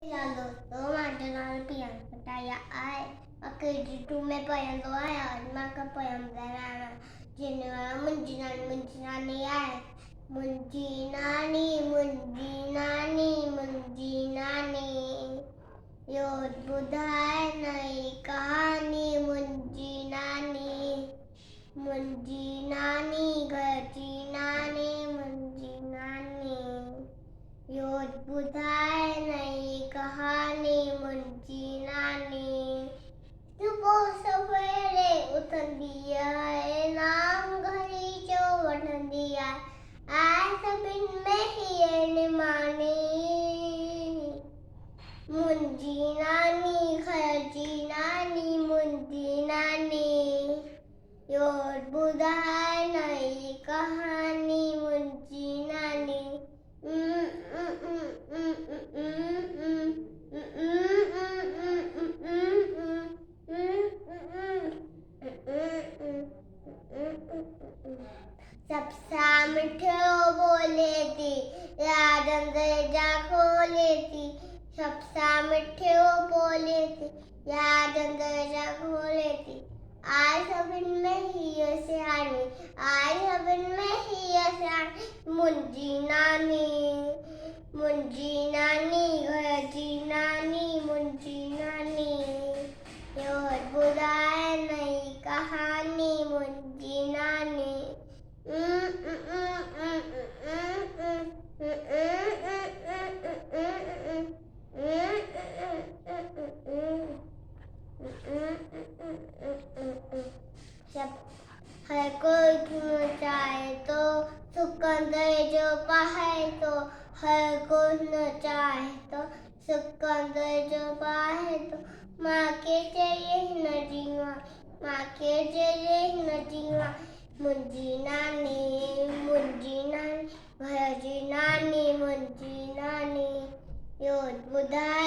Chào दोस्तों, माझं नाव प्रियांका या आहे KG2 में पढ़ंदो आहियां। अॼु मां पोयम ॻाल्हाइण जिन मुंहिंजी नानी आहे। मुंहिंजी नानी यो ॿुधाए नई कहानी। मुंहिंजी नानी घर जी नानी। मुंहिंजी नानी यो ॿुधाए नई कहानी। मुंहिंजी नानी सुबुह सवेरे उथंदी आहे, नाम घड़ी जो वठंदी आहे सभिनि में हीअ निमाणी। मुंहिंजी नानी घर जी नानी। मुंहिंजी नानी यो ॿुधाए नई कहानी। मुंहिंजी नानी सबसा मिठो बोले थी, याद अंग्रेजा खोले थी। सबसा मिठो बोले थी, याद अंग्रेजा खोले थी। आई सभिनि में हीअ सियाणी। मुंहिंजी नानी घर जी नानी। मुंहिंजी नानी यो ॿुधाए नई कहानी। मुंहिंजी नानी हर कोई क्यों चाहे तो सिकंदर जो पाए तो। हर कोई न चाहे तो सिकंदर जो पाए तो। माँ के चाहिए न जीवा, माँ के चाहिए न जीवा। मुंहिंजी नानी घर जी नानी। मुंहिंजी नानी यो ॿुधाए